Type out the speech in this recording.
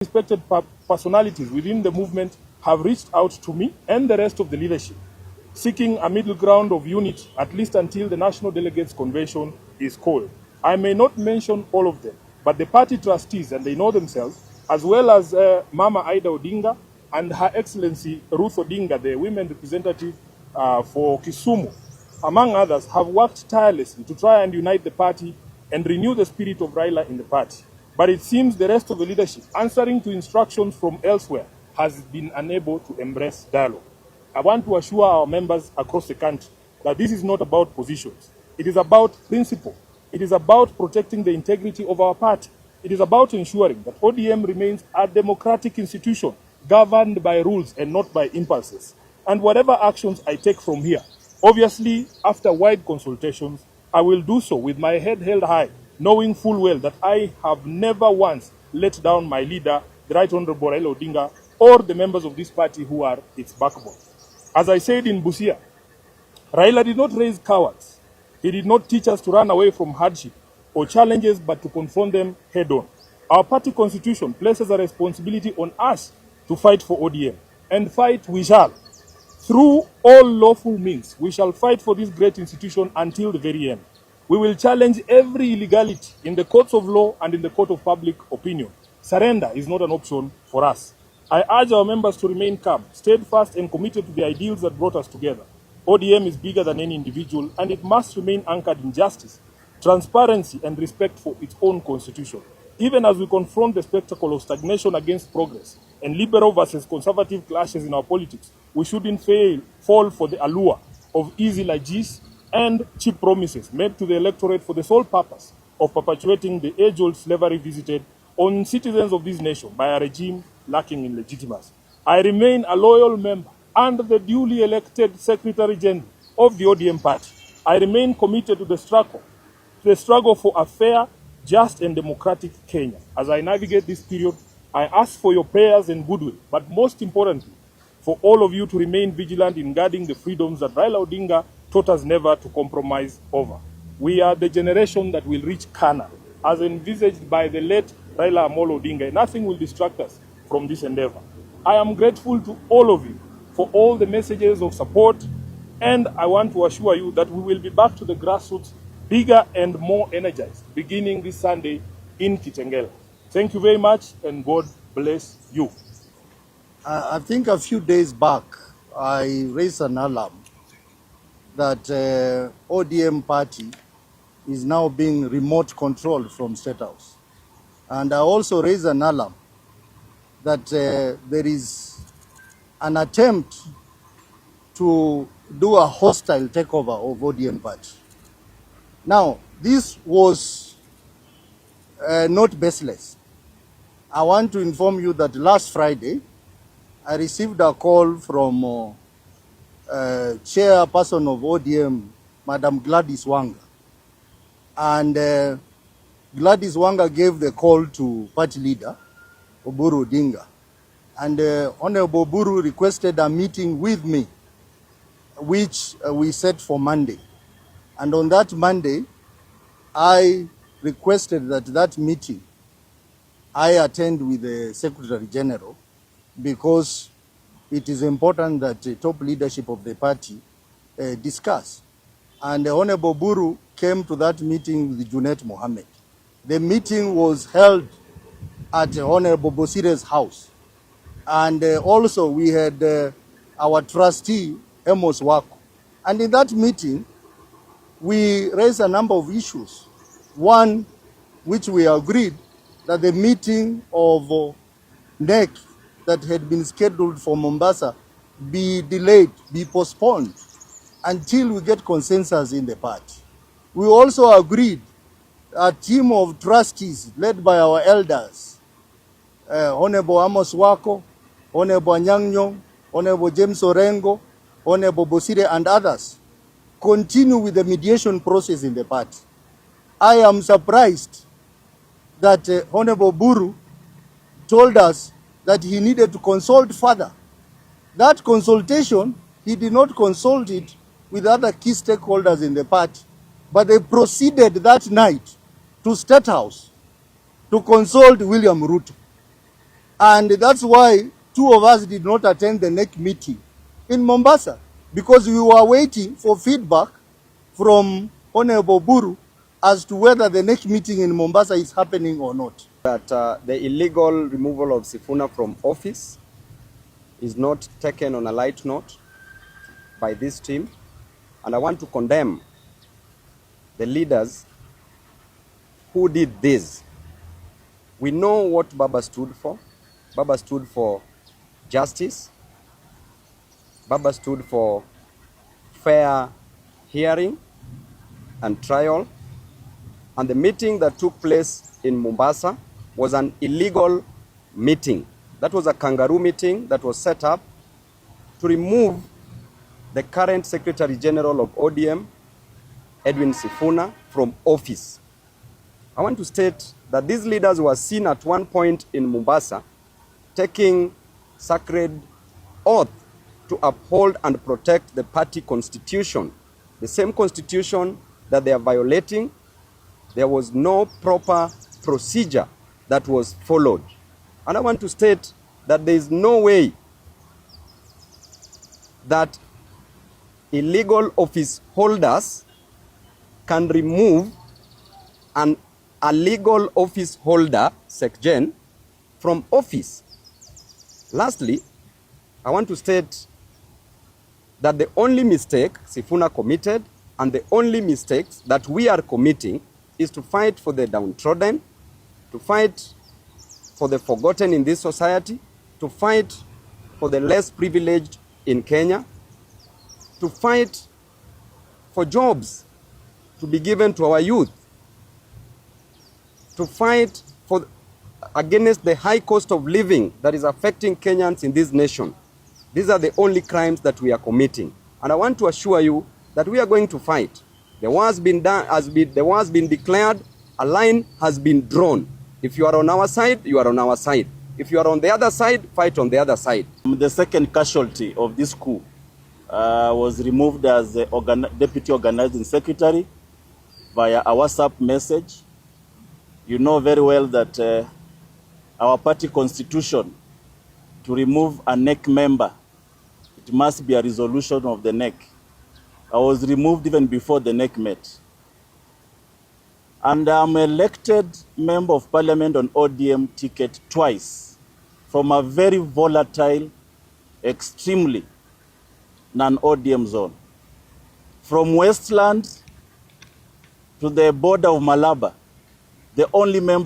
Respected personalities within the movement have reached out to me and the rest of the leadership, seeking a middle ground of unity, at least until the National Delegates Convention is called. I may not mention all of them, but the party trustees, and they know themselves, as well as Mama Ida Odinga and Her Excellency Ruth Odinga, the women representative for Kisumu, among others, have worked tirelessly to try and unite the party and renew the spirit of Raila in the party. But it seems the rest of the leadership, answering to instructions from elsewhere, has been unable to embrace dialogue. I want to assure our members across the country that this is not about positions. It is about principle. It is about protecting the integrity of our party. It is about ensuring that ODM remains a democratic institution governed by rules and not by impulses. And whatever actions I take from here, obviously, after wide consultations, I will do so with my head held high, knowing full well that I have never once let down my leader, the Right Honorable Raila Odinga, or the members of this party who are its backbone. As I said in Busia, Raila did not raise cowards. He did not teach us to run away from hardship or challenges, but to confront them head on. Our party constitution places a responsibility on us to fight for ODM, and fight we shall. Through all lawful means, we shall fight for this great institution until the very end. We will challenge every illegality in the courts of law and in the court of public opinion. Surrender is not an option for us. I urge our members to remain calm, steadfast, and committed to the ideals that brought us together. ODM is bigger than any individual, and it must remain anchored in justice, transparency, and respect for its own constitution. Even as we confront the spectacle of stagnation against progress and liberal versus conservative clashes in our politics, we shouldn't fall for the allure of easy largesse and cheap promises made to the electorate for the sole purpose of perpetuating the age-old slavery visited on citizens of this nation by a regime lacking in legitimacy. I remain a loyal member and the duly elected Secretary General of the ODM party. I remain committed to the struggle for a fair, just and democratic Kenya. As I navigate this period, I ask for your prayers and goodwill, but most importantly, for all of you to remain vigilant in guarding the freedoms that Raila Odinga taught us never to compromise over. We are the generation that will reach Canaan, as envisaged by the late Raila Amolo Odinga. Nothing will distract us from this endeavor. I am grateful to all of you for all the messages of support, and I want to assure you that we will be back to the grassroots, bigger and more energized, beginning this Sunday in Kitengela. Thank you very much, and God bless you. I think a few days back, I raised an alarm that ODM party is now being remote controlled from State House. And I also raised an alarm that there is an attempt to do a hostile takeover of ODM party. Now, this was not baseless. I want to inform you that last Friday, I received a call from chairperson of ODM, Madam Gladys Wanga. And Gladys Wanga gave the call to party leader, Oburu Odinga. And Honorable Oburu requested a meeting with me, which we set for Monday. And on that Monday, I requested that meeting I attend with the Secretary General, because it is important that the top leadership of the party discuss. And Honorable Buru came to that meeting with Junet Mohammed. The meeting was held at Honorable Bosire's house. And also we had our trustee, Amos Wako. And in that meeting, we raised a number of issues. One, which we agreed that the meeting of NEC that had been scheduled for Mombasa be delayed, be postponed until we get consensus in the party. We also agreed a team of trustees led by our elders, Honorable Amos Wako, Honorable Nyang'nyong, Honorable James Orengo, Honorable Bosire, and others, continue with the mediation process in the party. I am surprised that Honorable Buru told us that he needed to consult further. That consultation, he did not consult it with other key stakeholders in the party, but they proceeded that night to State House to consult William Ruto. And that's why two of us did not attend the NEC meeting in Mombasa, because we were waiting for feedback from Honorable Buru as to whether the NEC meeting in Mombasa is happening or not. That the illegal removal of Sifuna from office is not taken on a light note by this team, and I want to condemn the leaders who did this. We know what Baba stood for. Baba stood for justice. Baba stood for fair hearing and trial. And the meeting that took place in Mombasa was an illegal meeting. That was a kangaroo meeting that was set up to remove the current Secretary General of ODM, Edwin Sifuna, from office. I want to state that these leaders were seen at one point in Mombasa taking sacred oath to uphold and protect the party constitution, the same constitution that they are violating. There was no proper procedure that was followed. And I want to state that there is no way that illegal office holders can remove a legal office holder, SecGen, from office. Lastly, I want to state that the only mistake Sifuna committed and the only mistakes that we are committing is to fight for the downtrodden, to fight for the forgotten in this society, to fight for the less privileged in Kenya, to fight for jobs to be given to our youth, to fight against the high cost of living that is affecting Kenyans in this nation. These are the only crimes that we are committing. And I want to assure you that we are going to fight. The war has been done, the war has been declared, a line has been drawn. If you are on our side, you are on our side. If you are on the other side, fight on the other side. The second casualty of this coup was removed as the Deputy Organizing Secretary via a WhatsApp message. You know very well that our party constitution, to remove a NEC member, it must be a resolution of the NEC. I was removed even before the NEC met. And I'm elected member of parliament on ODM ticket twice from a very volatile, extremely non-ODM zone. From Westland to the border of Malaba, the only member